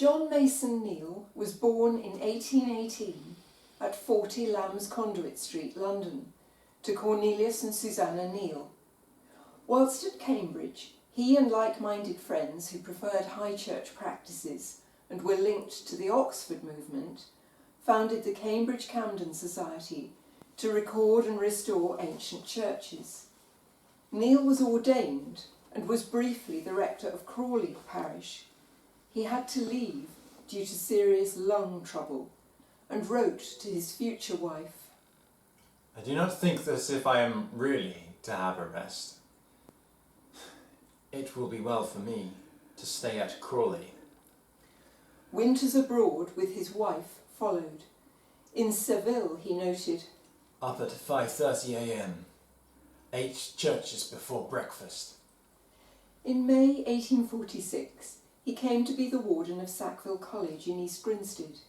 John Mason Neale was born in 1818 at 40 Lamb's Conduit Street, London, to Cornelius and Susanna Neale. Whilst at Cambridge, he and like-minded friends who preferred high church practices and were linked to the Oxford movement, founded the Cambridge Camden Society to record and restore ancient churches. Neale was ordained and was briefly the rector of Crawley parish. He had to leave due to serious lung trouble and wrote to his future wife, I do not think as if I am really to have a rest. It will be well for me to stay at Crawley. Winters abroad with his wife followed. In Seville, he noted, Up at 5:30 a.m. 8 churches before breakfast. In May 1846, he came to be the warden of Sackville College in East Grinstead.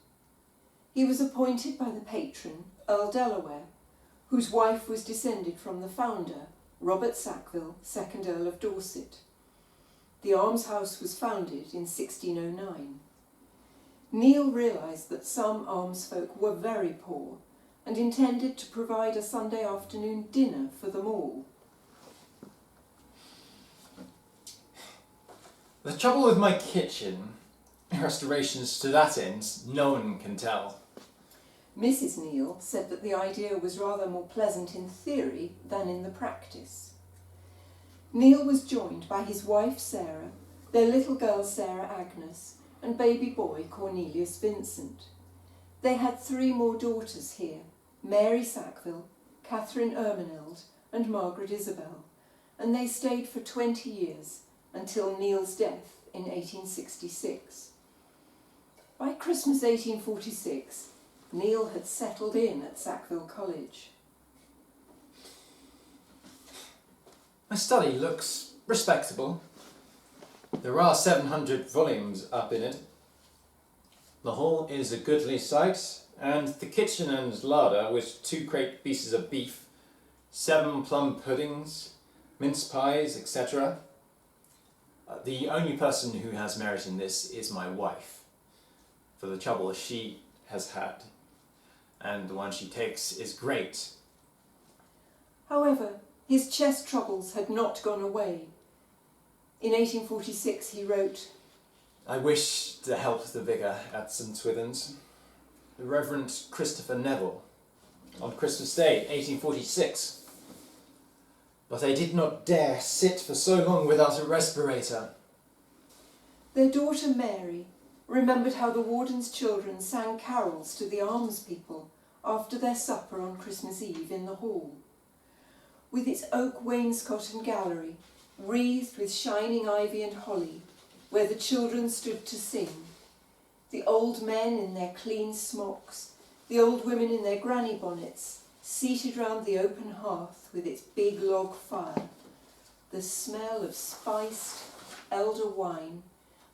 He was appointed by the patron, Earl Delaware, whose wife was descended from the founder, Robert Sackville, 2nd Earl of Dorset. The almshouse was founded in 1609. Neale realised that some almsfolk were very poor and intended to provide a Sunday afternoon dinner for them all. The trouble with my kitchen, restorations to that end, no one can tell. Mrs. Neale said that the idea was rather more pleasant in theory than in the practice. Neale was joined by his wife Sarah, their little girl Sarah Agnes, and baby boy Cornelius Vincent. They had 3 more daughters here, Mary Sackville, Catherine Ermeneld, and Margaret Isabel, and they stayed for 20 years until Neale's death in 1866. By Christmas 1846, Neale had settled in at Sackville College. My study looks respectable. There are 700 volumes up in it. The hall is a goodly sight, and the kitchen and larder with 2 great pieces of beef, 7 plum puddings, mince pies, etc. The only person who has merit in this is my wife, for the trouble she has had, and the one she takes is great. However, his chest troubles had not gone away. In 1846 he wrote, I wish to help the vicar at St Swithin's, the Reverend Christopher Neville, on Christmas Day, 1846. But I did not dare sit for so long without a respirator. Their daughter Mary remembered how the warden's children sang carols to the almspeople after their supper on Christmas Eve in the hall. With its oak wainscot and gallery, wreathed with shining ivy and holly, where the children stood to sing, the old men in their clean smocks, the old women in their granny bonnets, seated round the open hearth with its big log fire, the smell of spiced elder wine,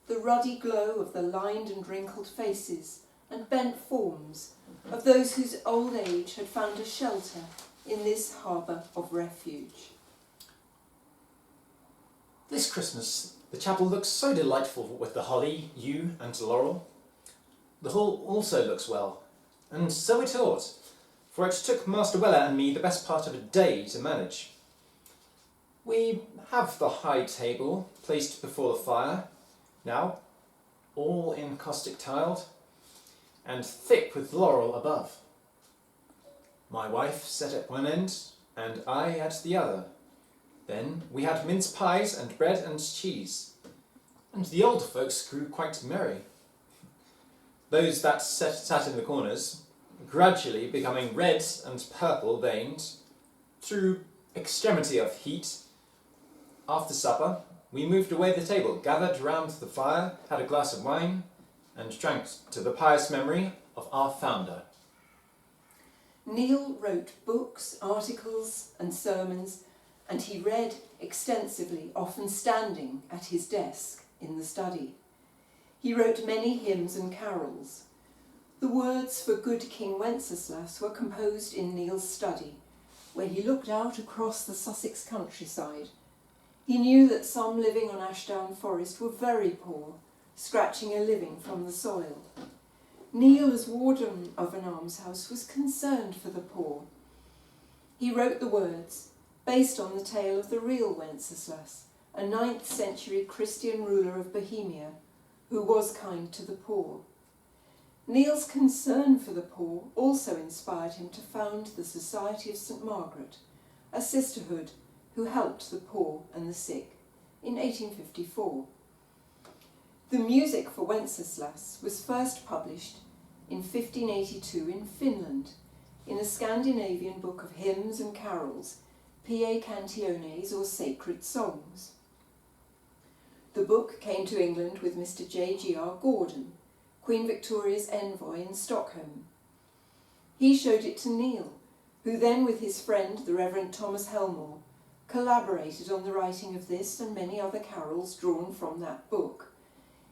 the ruddy glow of the lined and wrinkled faces and bent forms of those whose old age had found a shelter in this harbour of refuge. This Christmas, the chapel looks so delightful with the holly, yew and laurel. The hall also looks well, and so it ought, for it took Master Weller and me the best part of a day to manage. We have the high table placed before the fire, now, all encaustic tiled, and thick with laurel above. My wife sat at one end, and I at the other. Then we had mince pies and bread and cheese, and the older folks grew quite merry. Those that sat in the corners, gradually becoming red and purple veined, through extremity of heat. After supper, we moved away the table, gathered round the fire, had a glass of wine, and drank to the pious memory of our founder. Neale wrote books, articles and sermons, and he read extensively, often standing at his desk in the study. He wrote many hymns and carols. The words for Good King Wenceslas were composed in Neale's study, where he looked out across the Sussex countryside. He knew that some living on Ashdown Forest were very poor, scratching a living from the soil. Neale, as warden of an almshouse, was concerned for the poor. He wrote the words, based on the tale of the real Wenceslas, a 9th century Christian ruler of Bohemia, who was kind to the poor. Neale's concern for the poor also inspired him to found the Society of St. Margaret, a sisterhood who helped the poor and the sick, in 1854. The music for Wenceslas was first published in 1582 in Finland, in a Scandinavian book of hymns and carols, Pie Cantiones, or sacred songs. The book came to England with Mr. J.G.R. Gordon, Queen Victoria's envoy in Stockholm. He showed it to Neale, who then, with his friend, the Reverend Thomas Helmore, collaborated on the writing of this and many other carols drawn from that book,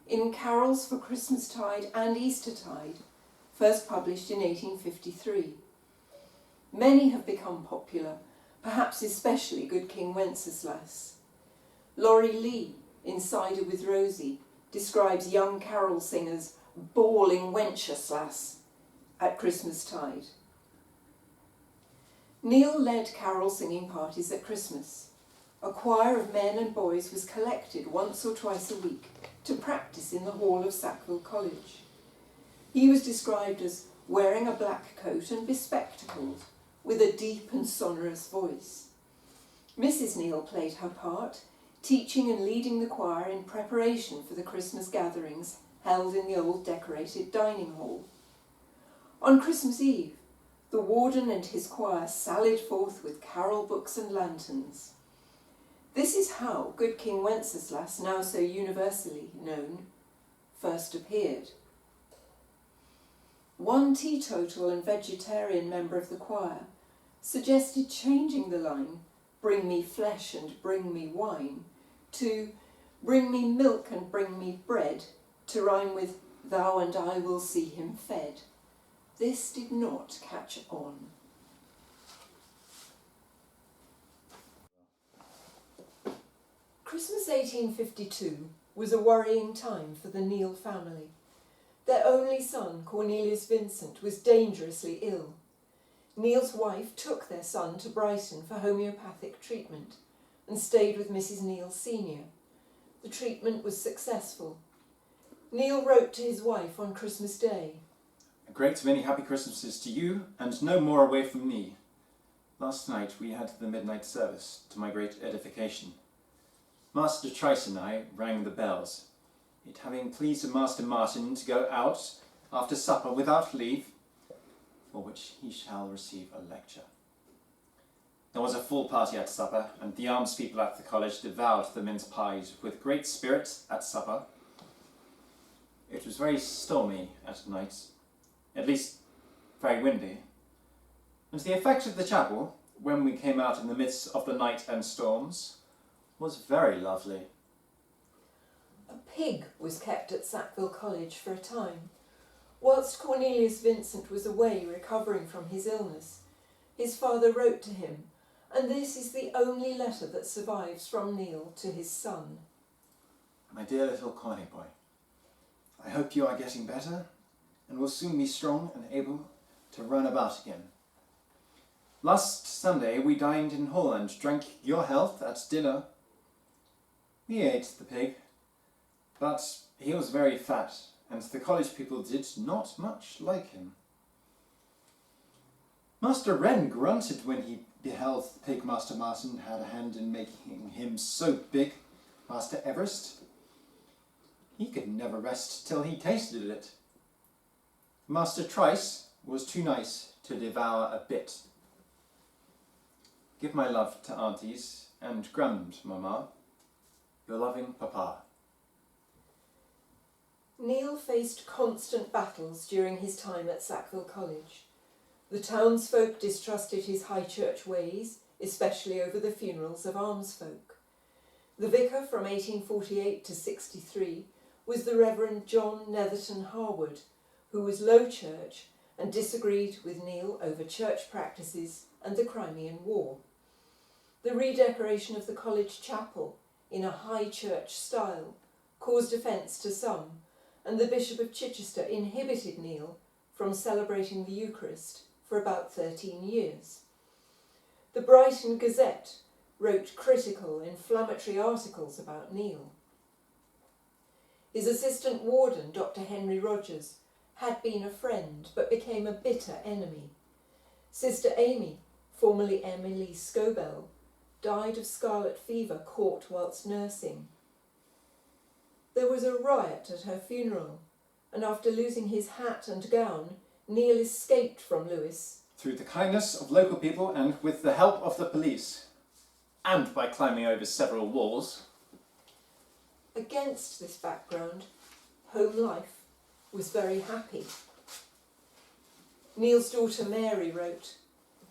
in Carols for Christmastide and Eastertide, first published in 1853. Many have become popular, perhaps especially Good King Wenceslas. Laurie Lee, in Cider with Rosie, describes young carol singers bawling Wenceslas at Christmastide. Neale led carol singing parties at Christmas. A choir of men and boys was collected once or twice a week to practice in the hall of Sackville College. He was described as wearing a black coat and bespectacled, with a deep and sonorous voice. Mrs. Neale played her part, teaching and leading the choir in preparation for the Christmas gatherings held in the old decorated dining hall. On Christmas Eve, the warden and his choir sallied forth with carol books and lanterns. This is how Good King Wenceslas, now so universally known, first appeared. One teetotal and vegetarian member of the choir suggested changing the line, "Bring me flesh and bring me wine," to "Bring me milk and bring me bread," to rhyme with "Thou and I will see him fed." This did not catch on. Christmas 1852 was a worrying time for the Neale family. Their only son, Cornelius Vincent, was dangerously ill. Neale's wife took their son to Brighton for homeopathic treatment and stayed with Mrs. Neale Sr. The treatment was successful. Neale wrote to his wife on Christmas Day. "A great many happy Christmases to you, and no more away from me. Last night we had the midnight service, to my great edification. Master Trice and I rang the bells, it having pleased Master Martin to go out after supper without leave, for which he shall receive a lecture. There was a full party at supper, and the alms people at the college devoured the mince pies with great spirit at supper. It was very stormy at night, at least very windy, and the effect of the chapel, when we came out in the midst of the night and storms, was very lovely." A pig was kept at Sackville College for a time. Whilst Cornelius Vincent was away recovering from his illness, his father wrote to him, and this is the only letter that survives from Neale to his son. "My dear little Corny boy, I hope you are getting better, and will soon be strong and able to run about again. Last Sunday we dined in Hull and drank your health at dinner. We ate the pig, but he was very fat, and the college people did not much like him. Master Wren grunted when he beheld the pig Master Martin had a hand in making him so big, Master Everest. He could never rest till he tasted it. Master Trice was too nice to devour a bit. Give my love to aunties and grandmamma. Your loving Papa." Neale faced constant battles during his time at Sackville College. The townsfolk distrusted his high church ways, especially over the funerals of almsfolk. The vicar from 1848 to 63 was the Reverend John Netherton Harwood, who was Low Church and disagreed with Neale over church practices and the Crimean War. The redecoration of the college chapel in a high church style caused offence to some, and the Bishop of Chichester inhibited Neale from celebrating the Eucharist for about 13 years. The Brighton Gazette wrote critical, inflammatory articles about Neale. His assistant warden, Dr. Henry Rogers, had been a friend but became a bitter enemy. Sister Amy, formerly Emily Scobell, died of scarlet fever caught whilst nursing. There was a riot at her funeral, and after losing his hat and gown, Neale escaped from Lewes. Through the kindness of local people and with the help of the police, and by climbing over several walls. Against this background, home life was very happy. Neale's daughter Mary wrote,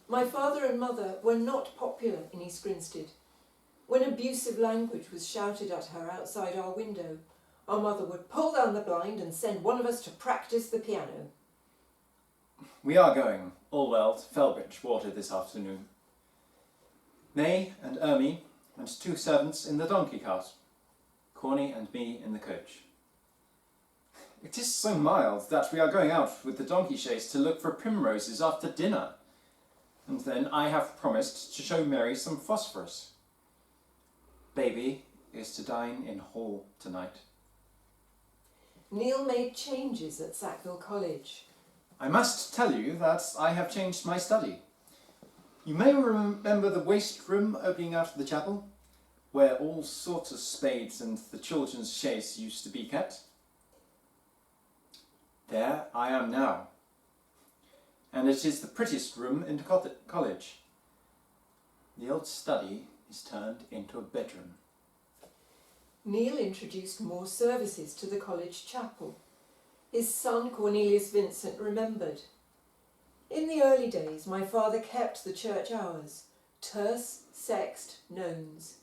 "My father and mother were not popular in East Grinstead. When abusive language was shouted at her outside our window, our mother would pull down the blind and send one of us to practice the piano." We are going, all well, to Felbridge Water this afternoon. May and Ermy and 2 servants in the donkey cart, Corny and me in the coach. It is so mild that we are going out with the donkey chaise to look for primroses after dinner, and then I have promised to show Mary some phosphorus. Baby is to dine in hall tonight. Neale made changes at Sackville College. I must tell you that I have changed my study. You may remember the waste room opening out of the chapel, where all sorts of spades and the children's chaise used to be kept. There I am now, and it is the prettiest room in the college. The old study is turned into a bedroom. Neale introduced more services to the college chapel. His son Cornelius Vincent remembered. "In the early days my father kept the church hours, terce, sext, nones.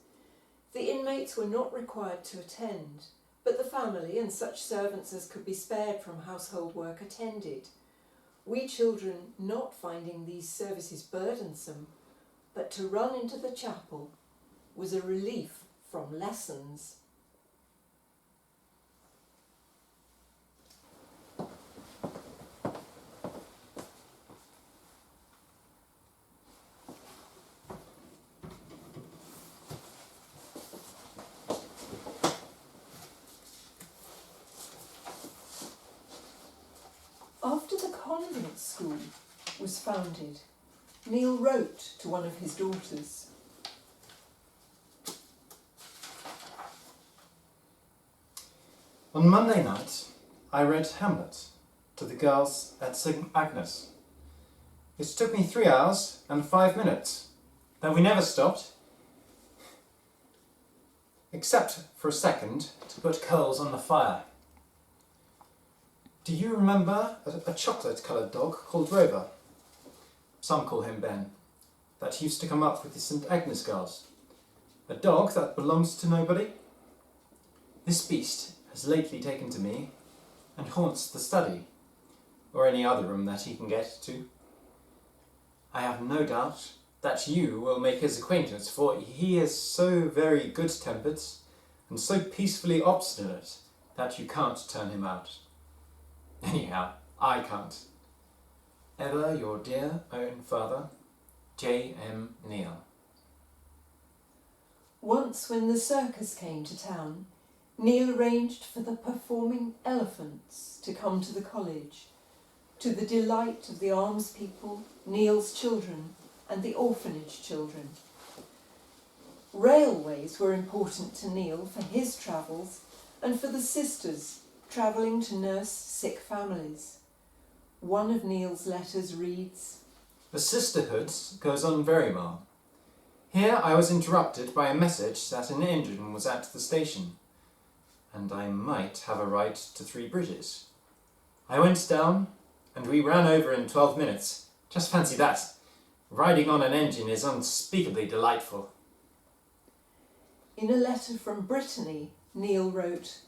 The inmates were not required to attend, but the family and such servants as could be spared from household work attended. We children not finding these services burdensome, but to run into the chapel was a relief from lessons." After the convent school was founded, Neale wrote to one of his daughters. On Monday night, I read Hamlet to the girls at St. Agnes. It took me 3 hours and 5 minutes, though we never stopped, except for a second to put coals on the fire. Do you remember a chocolate-coloured dog called Rover? Some call him Ben, that used to come up with the St. Agnes girls. A dog that belongs to nobody? This beast has lately taken to me and haunts the study, or any other room that he can get to. I have no doubt that you will make his acquaintance, for he is so very good-tempered and so peacefully obstinate that you can't turn him out. Anyhow, I can't. Ever your dear own father, J.M. Neale. Once when the circus came to town, Neale arranged for the performing elephants to come to the college, to the delight of the almspeople, Neale's children, and the orphanage children. Railways were important to Neale for his travels and for the sisters travelling to nurse sick families. One of Neale's letters reads, The sisterhood goes on very well. Here I was interrupted by a message that an engine was at the station, and I might have a ride to Three Bridges. I went down, and we ran over in 12 minutes. Just fancy that. Riding on an engine is unspeakably delightful. In a letter from Brittany, Neale wrote,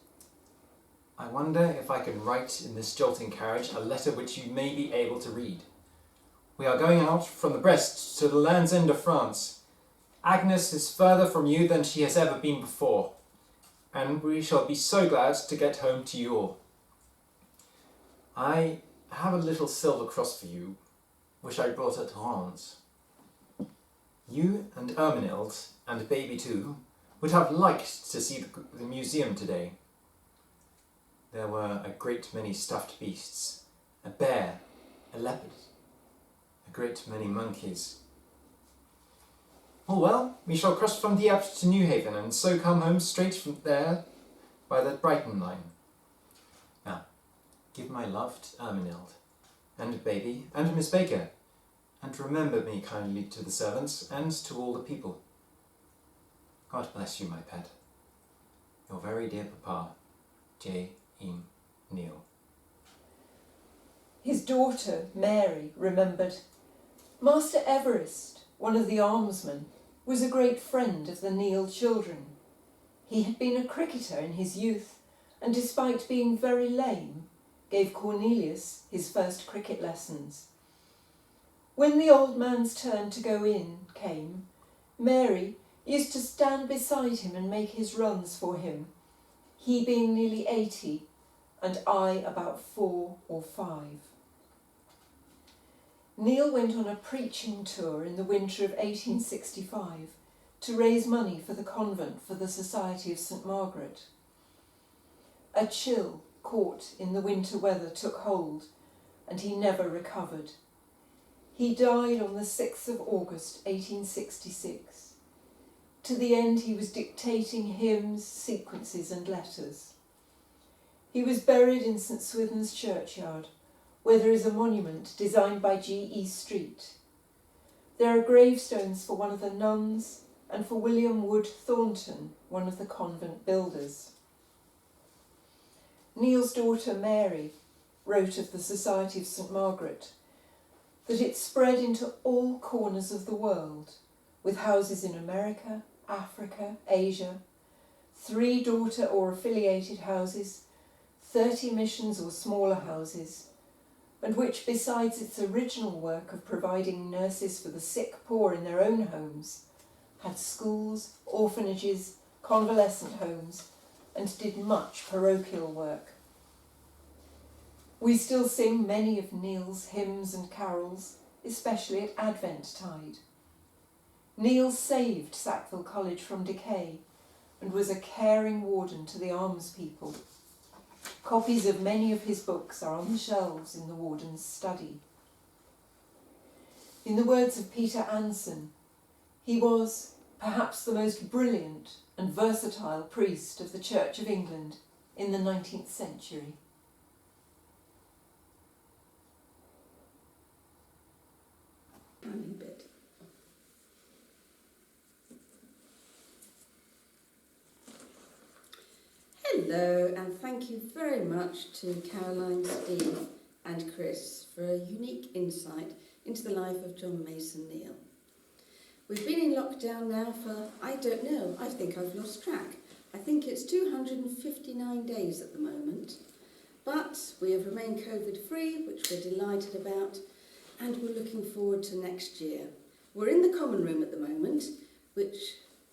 I wonder if I can write in this jolting carriage a letter which you may be able to read. We are going out from the Brest to the Land's End of France. Agnes is further from you than she has ever been before. and we shall be so glad to get home to you all. I have a little silver cross for you, which I brought at Reims. You and Erminild, and baby too, would have liked to see the museum today. There were a great many stuffed beasts, a bear, a leopard, a great many monkeys. Oh well, we shall cross from Dieppe to Newhaven and so come home straight from there by the Brighton line. Now, give my love to Erminild, and baby, and Miss Baker, and remember me kindly to the servants and to all the people. God bless you, my pet. Your very dear papa, J. Neale. His daughter, Mary, remembered, Master Everest, one of the almsmen, was a great friend of the Neale children. He had been a cricketer in his youth, and despite being very lame, gave Cornelius his first cricket lessons. When the old man's turn to go in came, Mary used to stand beside him and make his runs for him, he being nearly 80 and I about 4 or 5. Neale went on a preaching tour in the winter of 1865 to raise money for the convent for the Society of St. Margaret. A chill caught in the winter weather took hold, and he never recovered. He died on the 6th of August 1866. To the end he was dictating hymns, sequences and letters. He was buried in St. Swithin's churchyard, where there is a monument designed by G.E. Street. There are gravestones for one of the nuns and for William Wood Thornton, one of the convent builders. Neale's daughter Mary wrote of the Society of St. Margaret that it spread into all corners of the world, with houses in America, Africa, Asia, 3 daughter or affiliated houses, 30 missions or smaller houses, and which, besides its original work of providing nurses for the sick poor in their own homes, had schools, orphanages, convalescent homes, and did much parochial work. We still sing many of Neale's hymns and carols, especially at Advent-tide. Neale saved Sackville College from decay and was a caring warden to the almspeople. Copies of many of his books are on the shelves in the warden's study. In the words of Peter Anson, he was perhaps the most brilliant and versatile priest of the Church of England in the 19th century. Hello, and thank you very much to Caroline, Steve and Chris for a unique insight into the life of John Mason Neale. We've been in lockdown now for, I don't know, I think I've lost track. I think it's 259 days at the moment, but we have remained COVID-free, which we're delighted about, and we're looking forward to next year. We're in the common room at the moment, which,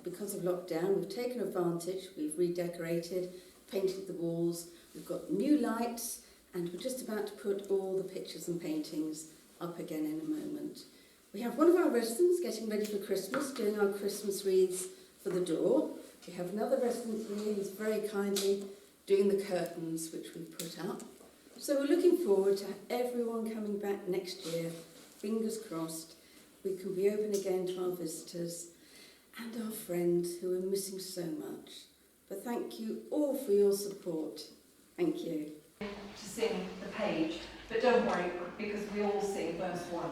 because of lockdown, we've taken advantage, we've redecorated, painted the walls, we've got new lights, and we're just about to put all the pictures and paintings up again in a moment. We have one of our residents getting ready for Christmas, doing our Christmas wreaths for the door. We have another resident who's very kindly doing the curtains, which we've put up. So we're looking forward to everyone coming back next year, fingers crossed. We can be open again to our visitors and our friends who are missing so much. But thank you all for your support. Thank you. To sing the page, but don't worry because we all sing verse 1.